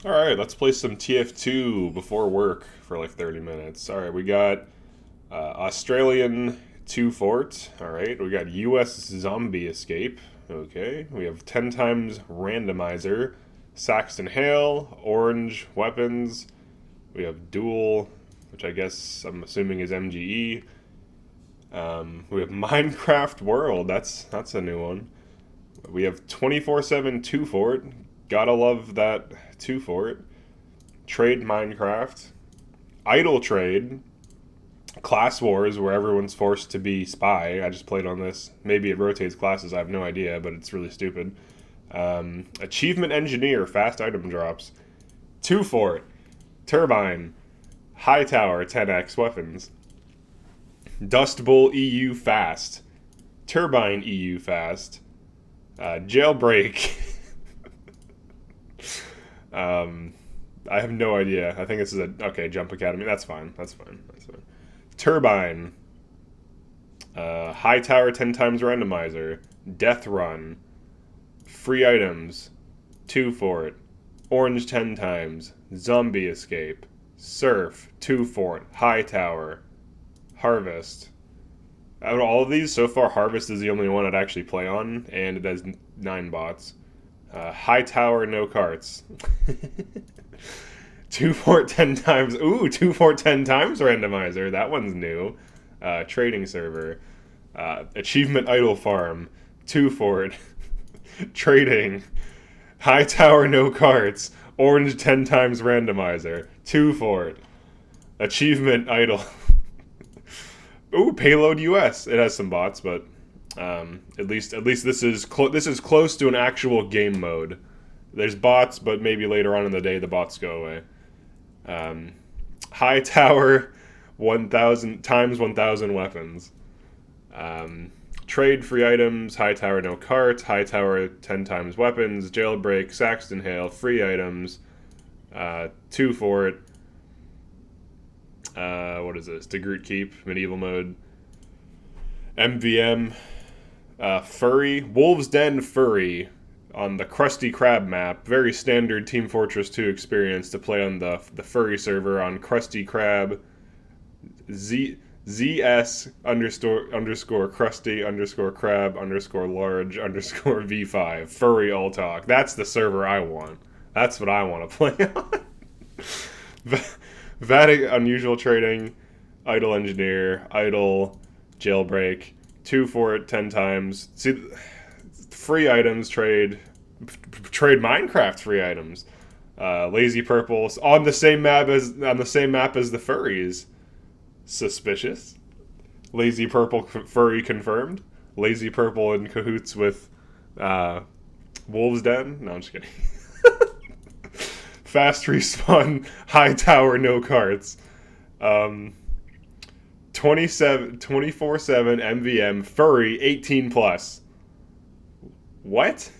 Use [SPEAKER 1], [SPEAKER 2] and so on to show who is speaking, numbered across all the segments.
[SPEAKER 1] All right, let's play some TF2 before work for like 30 minutes. All right, we got Australian 2 Fort. All right, we got US Zombie Escape. Okay, we have 10 times Randomizer, Saxton Hale, Orange Weapons. We have Duel, which I guess I'm assuming is MGE. We have Minecraft World. That's a new one. We have 24/7 2 Fort. Gotta love that 2 Fort. Trade Minecraft, Idle Trade, Class Wars, where everyone's forced to be spy. I just played on this. Maybe it rotates classes. I have no idea, but it's really stupid. Achievement Engineer, fast item drops. 2 Fort, Turbine, High Tower, 10x weapons. Dust Bowl EU fast, Turbine EU fast, Jailbreak. I have no idea. I think this is Jump Academy. That's fine. That's fine. That's fine. Turbine, High Tower 10 times Randomizer, Death Run, Free Items, 2 Fort, Orange 10 times, Zombie Escape, Surf, 2 Fort, High Tower, Harvest. Out of all of these, so far Harvest is the only one I'd actually play on, and it has 9 bots. High Tower, no carts. 2 Fort 10 times. Ooh, 2 Fort 10 times Randomizer. That one's new. Trading server. Achievement Idle Farm. 2 Fort. Trading. High Tower, no carts. Orange 10 times Randomizer. 2 Fort. Achievement Idle. Ooh, Payload US. It has some bots, but at least this is close to an actual game mode. There's bots, but maybe later on in the day the bots go away. High Tower, 1,000 times 1,000 weapons. Trade free items. High Tower no cart. High Tower 10 times weapons. Jailbreak. Saxton Hale. Free items. 2 Fort. What is this? DeGroot Keep. Medieval mode. MVM. Furry. Wolves Den Furry on the Krusty Krab map. Very standard Team Fortress 2 experience to play on the Furry server on Krusty Krab. ZS underscore Krusty underscore Krab underscore large underscore V5. Furry all talk. That's the server I want. That's what I want to play on. Vatic Unusual Trading, Idle Engineer, Idle, Jailbreak, 2 Fort 10 times. See, free items trade Minecraft free items. Lazy Purple on the same map as the furries. Suspicious. Lazy Purple furry confirmed. Lazy Purple in cahoots with Wolves Den. No, I'm just kidding. Fast respawn, High Tower, no carts. 24/7 MVM furry 18 plus. What?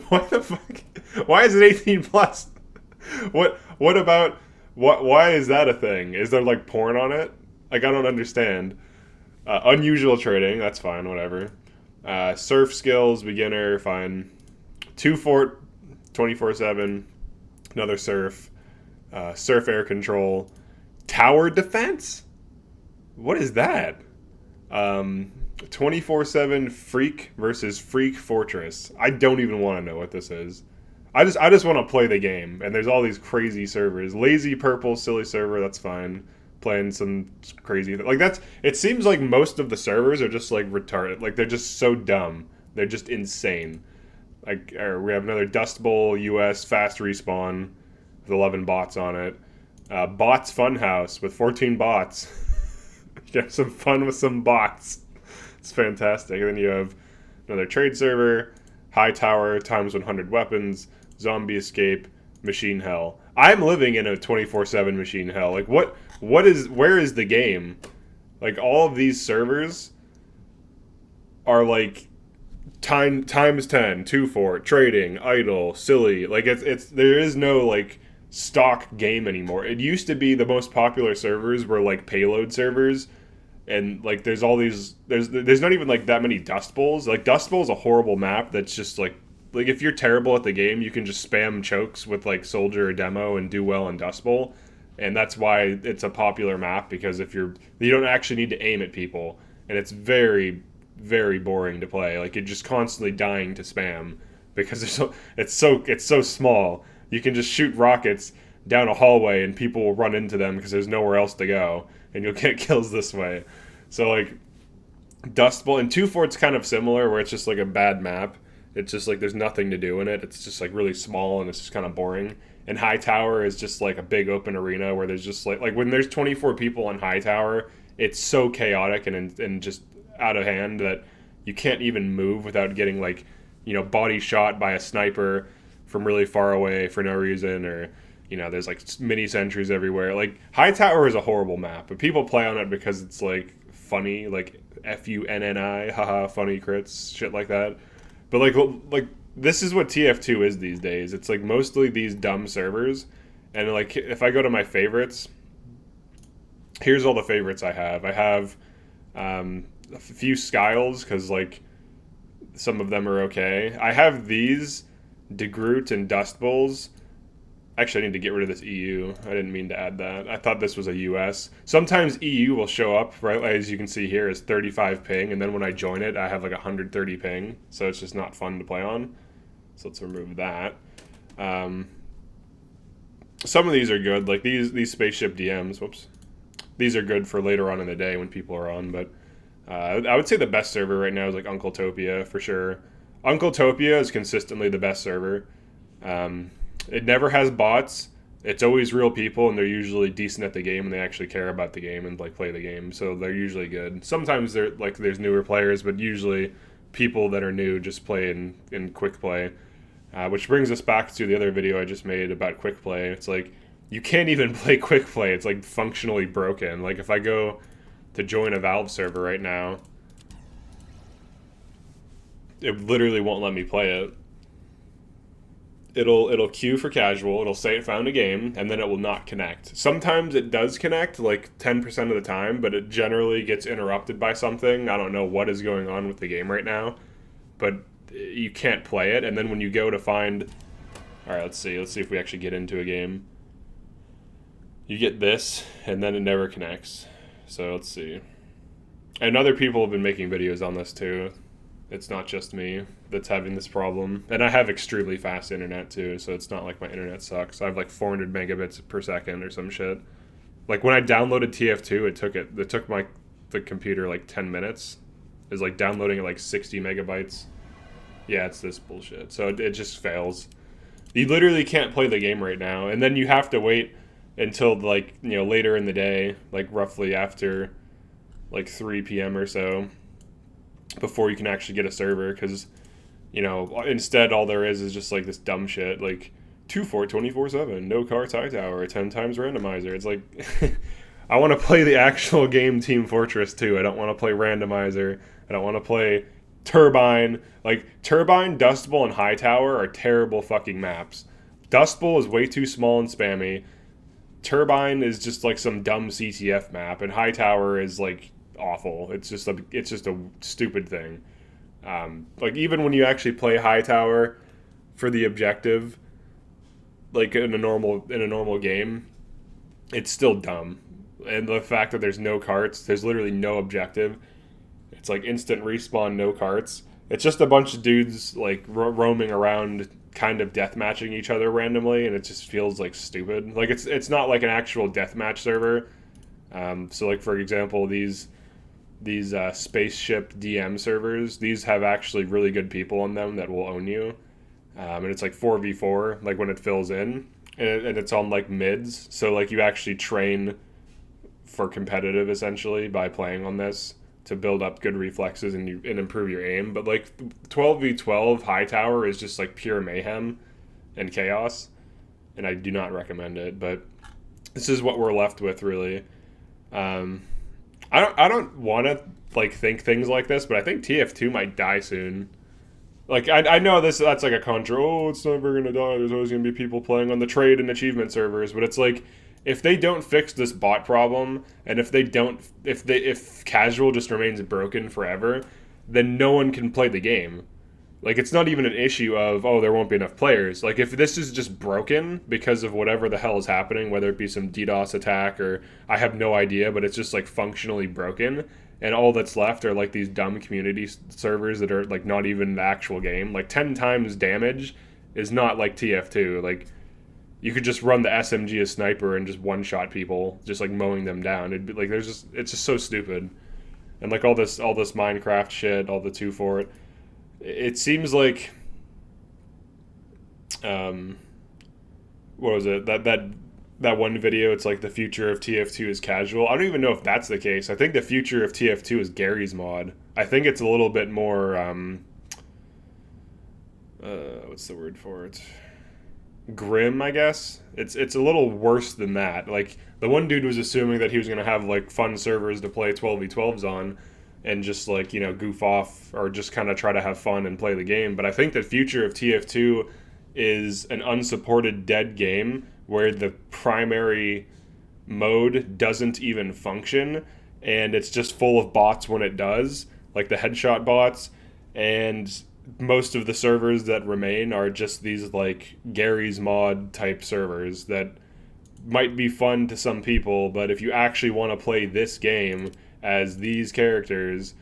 [SPEAKER 1] What the fuck? Why is it 18 plus? What about why is that a thing? Is there like porn on it? Like I don't understand. Unusual trading, that's fine, whatever. Surf skills, beginner, fine. 2 Fort 24/7, another surf. Surf air control. Tower defense? What is that? 24/7 Freak versus Freak Fortress. I don't even want to know what this is. I just want to play the game, and there's all these crazy servers. Lazy Purple, silly server, that's fine. Playing some crazy like that's. It seems like most of the servers are just like retarded. Like they're just so dumb. They're just insane. Like we have another Dust Bowl US fast respawn with 11 bots on it. Bots Funhouse with 14 bots. Get some fun with some bots. It's fantastic. And then you have another trade server, High Tower times 100 weapons, Zombie Escape, Machine Hell. I'm living in a 24/7 Machine Hell. Like where is the game? Like all of these servers are like times 10, 2 Fort, trading, idle, silly. Like it's there is no like stock game anymore. It used to be the most popular servers were like payload servers, and like there's all these there's not even like that many Dust Bowls. Like Dust Bowl is a horrible map that's just like like if you're terrible at the game, you can just spam chokes with like Soldier or Demo and do well in Dust Bowl, and that's why it's a popular map, because if you don't actually need to aim at people, and it's very very boring to play. Like you're just constantly dying to spam because it's so small. You can just shoot rockets down a hallway and people will run into them because there's nowhere else to go, and you'll get kills this way. So like Dust Bowl and 2-Fort's kind of similar, where it's just like a bad map. It's just like there's nothing to do in it. It's just like really small and it's just kind of boring. And High Tower is just like a big open arena where there's just like when there's 24 people on High Tower, it's so chaotic and just out of hand that you can't even move without getting like, you know, body shot by a sniper from really far away for no reason, or you know, there's like mini sentries everywhere. Like High Tower is a horrible map, but people play on it because it's like funny, like FUNNI, haha, funny crits, shit like that. But like this is what TF2 is these days. It's like mostly these dumb servers, and like if I go to my favorites, here's all the favorites I have. I have a few Skiles because like some of them are okay. I have these DeGroot and Dust Bowls. Actually, I need to get rid of this EU. I didn't mean to add that. I thought this was a US. Sometimes EU will show up, right, as you can see here, as 35 ping, and then when I join it, I have like 130 ping, so it's just not fun to play on. So let's remove that. Some of these are good, like these spaceship DMs. Whoops. These are good for later on in the day when people are on, but I would say the best server right now is like Uncletopia for sure. Uncletopia is consistently the best server. It never has bots. It's always real people, and they're usually decent at the game, and they actually care about the game and like play the game. So they're usually good. Sometimes there's newer players, but usually people that are new just play in quick play. Which brings us back to the other video I just made about quick play. It's like you can't even play quick play. It's like functionally broken. Like if I go to join a Valve server right now, it literally won't let me play it. It'll queue for casual, it'll say it found a game, and then it will not connect. Sometimes it does connect, like 10% of the time, but it generally gets interrupted by something. I don't know what is going on with the game right now, but you can't play it. And then when you go to find... Alright, let's see if we actually get into a game. You get this, and then it never connects. So let's see. And other people have been making videos on this too. It's not just me that's having this problem. And I have extremely fast internet too, so it's not like my internet sucks. I have like 400 megabits per second or some shit. Like when I downloaded TF2, it took the computer like 10 minutes. It was like downloading at like 60 megabytes. Yeah, it's this bullshit. So it just fails. You literally can't play the game right now, and then you have to wait until like, you know, later in the day, like roughly after like 3 p.m. or so, before you can actually get a server, because, you know, instead all there is just like this dumb shit, like 2-Fort 24/7, no carts High Tower, 10 times randomizer. It's like, I want to play the actual game Team Fortress 2. I don't want to play randomizer. I don't want to play Turbine. Like, Turbine, Dust Bowl, and High Tower are terrible fucking maps. Dust Bowl is way too small and spammy. Turbine is just like some dumb CTF map, and High Tower is like awful. It's just a stupid thing. Like even when you actually play High Tower for the objective, like in a normal game, it's still dumb. And the fact that there's no carts, there's literally no objective. It's like instant respawn, no carts. It's just a bunch of dudes like roaming around, kind of deathmatching each other randomly, and it just feels like stupid. Like it's not like an actual deathmatch server. So like for example, these spaceship DM servers, these have actually really good people on them that will own you, and it's like 4v4 like when it fills in, and it's on like mids, so like you actually train for competitive essentially by playing on this to build up good reflexes and improve your aim. But like 12v12 High Tower is just like pure mayhem and chaos, and I do not recommend it. But this is what we're left with, really. I don't want to like think things like this, but I think TF2 might die soon. Like I know that's like a contra. Oh, it's never gonna die. There's always gonna be people playing on the trade and achievement servers. But it's like, if they don't fix this bot problem, and if casual just remains broken forever, then no one can play the game. Like, it's not even an issue of, oh, there won't be enough players. Like, if this is just broken because of whatever the hell is happening, whether it be some DDoS attack or I have no idea, but it's just, like, functionally broken, and all that's left are, like, these dumb community servers that are, like, not even the actual game. Like, 10 times damage is not like TF2. Like, you could just run the SMG as sniper and just one-shot people, just, like, mowing them down. It'd be, like, it's just so stupid. And, like, all this Minecraft shit, all the 2 for it. It seems like, what was it? That one video. It's like the future of TF2 is casual. I don't even know if that's the case. I think the future of TF2 is Gary's mod. I think it's a little bit more. What's the word for it? Grim, I guess. It's a little worse than that. Like, the one dude was assuming that he was gonna have like fun servers to play 12v12s on, and just, like, you know, goof off or just kind of try to have fun and play the game. But I think the future of TF2 is an unsupported dead game where the primary mode doesn't even function, and it's just full of bots when it does, like the headshot bots, and most of the servers that remain are just these, like, Gary's mod type servers that might be fun to some people, but if you actually want to play this game as these characters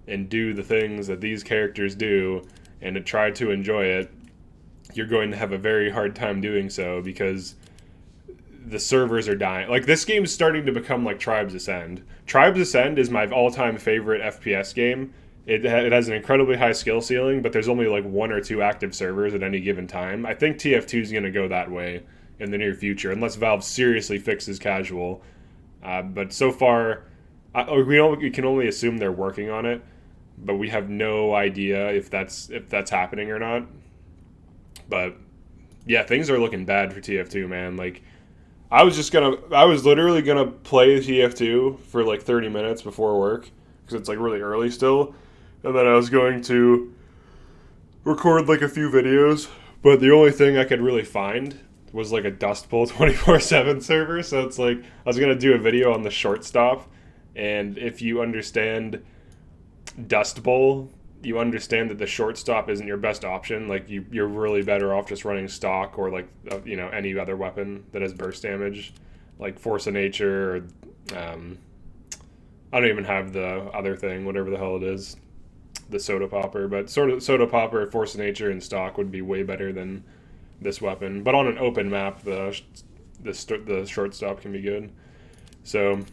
[SPEAKER 1] and do the things that these characters do and to try to enjoy it, you're going to have a very hard time doing so because the servers are dying. Like, this game's starting to become like Tribes Ascend. Tribes Ascend is my all-time favorite FPS game. It has an incredibly high skill ceiling, but there's only like 1 or 2 active servers at any given time. I think TF2 is going to go that way in the near future, unless Valve seriously fixes casual. But so far, we can only assume they're working on it, but we have no idea if that's happening or not. But yeah, things are looking bad for TF2, man. Like, I was literally gonna play TF2 for like 30 minutes before work because it's like really early still, and then I was going to record like a few videos, but the only thing I could really find was like a Dust Bowl 24/7 server. So it's like I was gonna do a video on the shortstop. And if you understand Dust Bowl, you understand that the shortstop isn't your best option. Like, you're really better off just running stock or, like, you know, any other weapon that has burst damage, like Force of Nature, or I don't even have the other thing, whatever the hell it is, the Soda Popper. But Soda Popper, Force of Nature, and stock would be way better than this weapon. But on an open map, the shortstop can be good. So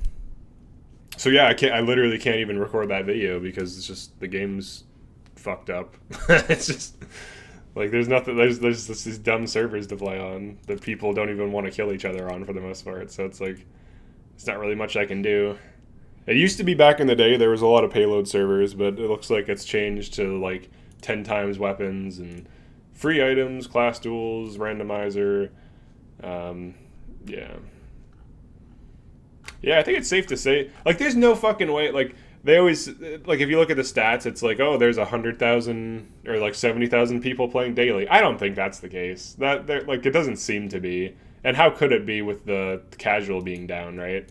[SPEAKER 1] yeah, I literally can't even record that video because it's just, the game's fucked up. It's just like there's just these dumb servers to play on that people don't even want to kill each other on for the most part. So it's like, it's not really much I can do. It used to be back in the day there was a lot of payload servers, but it looks like it's changed to like 10 times weapons and free items, class duels, randomizer. Yeah. Yeah, I think it's safe to say, like, there's no fucking way, like, they always, like, if you look at the stats, it's like, oh, there's 100,000 or, like, 70,000 people playing daily. I don't think that's the case. Like, it doesn't seem to be. And how could it be with the casual being down, right?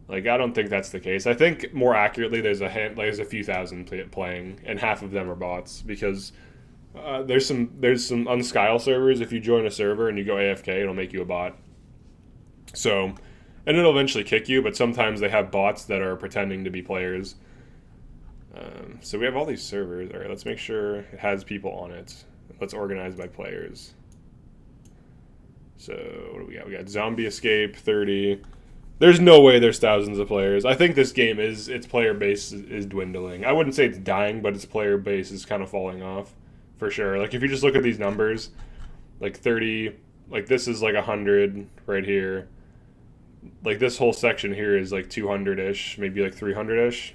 [SPEAKER 1] Like, I don't think that's the case. I think, more accurately, there's a few thousand playing, and half of them are bots, because there's some Unscyle servers. If you join a server and you go AFK, it'll make you a bot. So, and it'll eventually kick you, but sometimes they have bots that are pretending to be players. So we have all these servers. All right, let's make sure it has people on it. Let's organize by players. So what do we got? We got Zombie Escape, 30. There's no way there's thousands of players. I think this game its player base is dwindling. I wouldn't say it's dying, but its player base is kind of falling off, for sure. Like, if you just look at these numbers, like 30, like this is like 100 right here. Like, this whole section here is like 200-ish, maybe like 300-ish.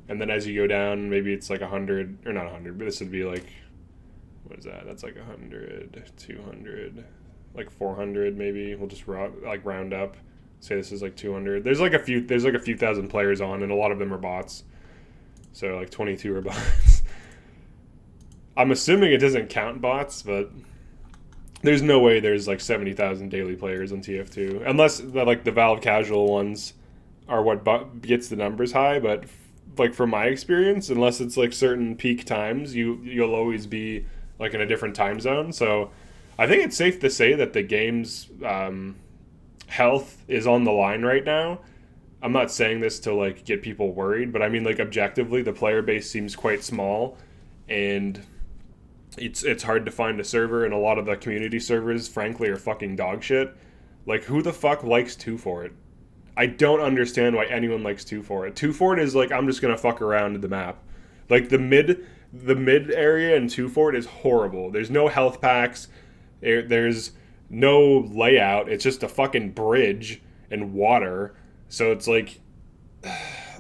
[SPEAKER 1] And then as you go down, maybe it's like 100, or not 100, but this would be like, what is that? That's like 100, 200, like 400 maybe. We'll just round up. Say this is like 200. There's like a few thousand players on, and a lot of them are bots. So like 22 are bots. I'm assuming it doesn't count bots, but there's no way there's like 70,000 daily players on TF2, unless like the Valve casual ones are what gets the numbers high. But like from my experience, unless it's like certain peak times, you'll always be like in a different time zone. So I think it's safe to say that the game's health is on the line right now. I'm not saying this to like get people worried, but I mean like objectively, the player base seems quite small, and it's hard to find a server, and a lot of the community servers, frankly, are fucking dog shit. Like, who the fuck likes 2 for it? I don't understand why anyone likes 2 for it. 2 for it is like, I'm just gonna fuck around in the map. Like the mid area in 2 for it is horrible. There's no health packs. There's no layout. It's just a fucking bridge and water. So it's like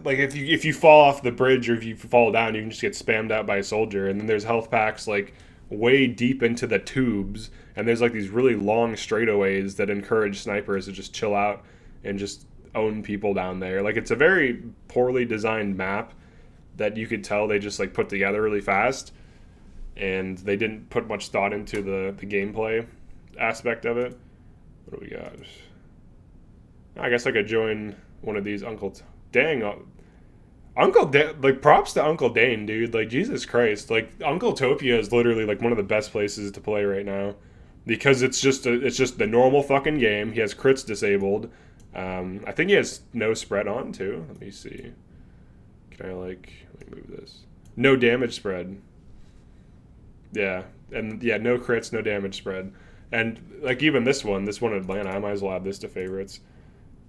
[SPEAKER 1] if you fall off the bridge or if you fall down, you can just get spammed out by a soldier. And then there's health packs like way deep into the tubes, and there's like these really long straightaways that encourage snipers to just chill out and just own people down there. Like, it's a very poorly designed map that you could tell they just like put together really fast, and they didn't put much thought into the gameplay aspect of it. What do we got? I guess I could join one of these Uncle Dane, like, props to Uncle Dane, dude. Like, Jesus Christ. Like, Uncle Topia is literally like one of the best places to play right now, because it's just the normal fucking game. He has crits disabled. I think he has no spread on too. Let me see. Can I let me move this? No damage spread. Yeah, and yeah, no crits, no damage spread. And like even this one Atlanta, I might as well add this to favorites.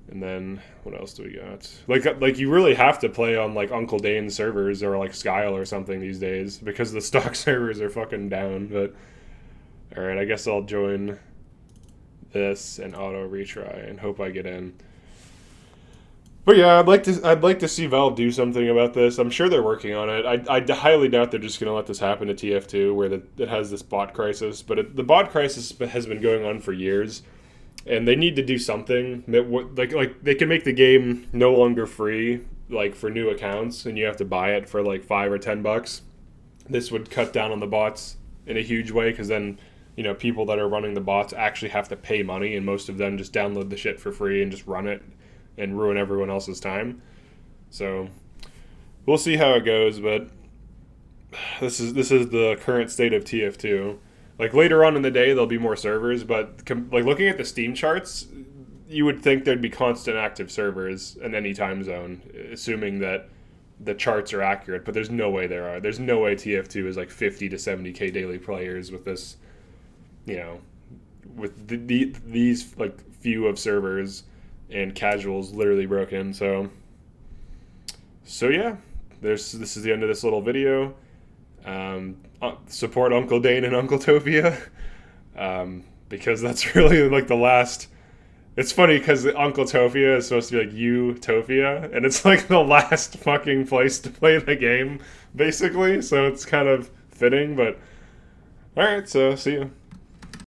[SPEAKER 1] And then what else do we got? Like you really have to play on like Uncle Dane's servers or like Skyle or something these days, because the stock servers are fucking down. But all right, I guess I'll join this and auto retry and hope I get in. But yeah, I'd like to see Valve do something about this. I'm sure they're working on it. I highly doubt they're just going to let this happen to TF2, where it has this bot crisis. But the bot crisis has been going on for years, and they need to do something. Like they can make the game no longer free, like for new accounts, and you have to buy it for like $5 or $10. This would cut down on the bots in a huge way, because then, you know, people that are running the bots actually have to pay money, and most of them just download the shit for free and just run it and ruin everyone else's time. So we'll see how it goes, but this is the current state of TF2. Like later on in the day, there'll be more servers, but like looking at the Steam charts, you would think there'd be constant active servers in any time zone, assuming that the charts are accurate. But there's no way there are. There's no way TF2 is like 50 to 70k daily players with this, you know, with these like few of servers and casuals literally broken. So yeah, this is the end of this little video. Support Uncle Dane and Uncle Topia, because that's really like the last. It's funny because Uncle Topia is supposed to be like Utopia, and it's like the last fucking place to play the game, basically. So it's kind of fitting. But all right, so see you.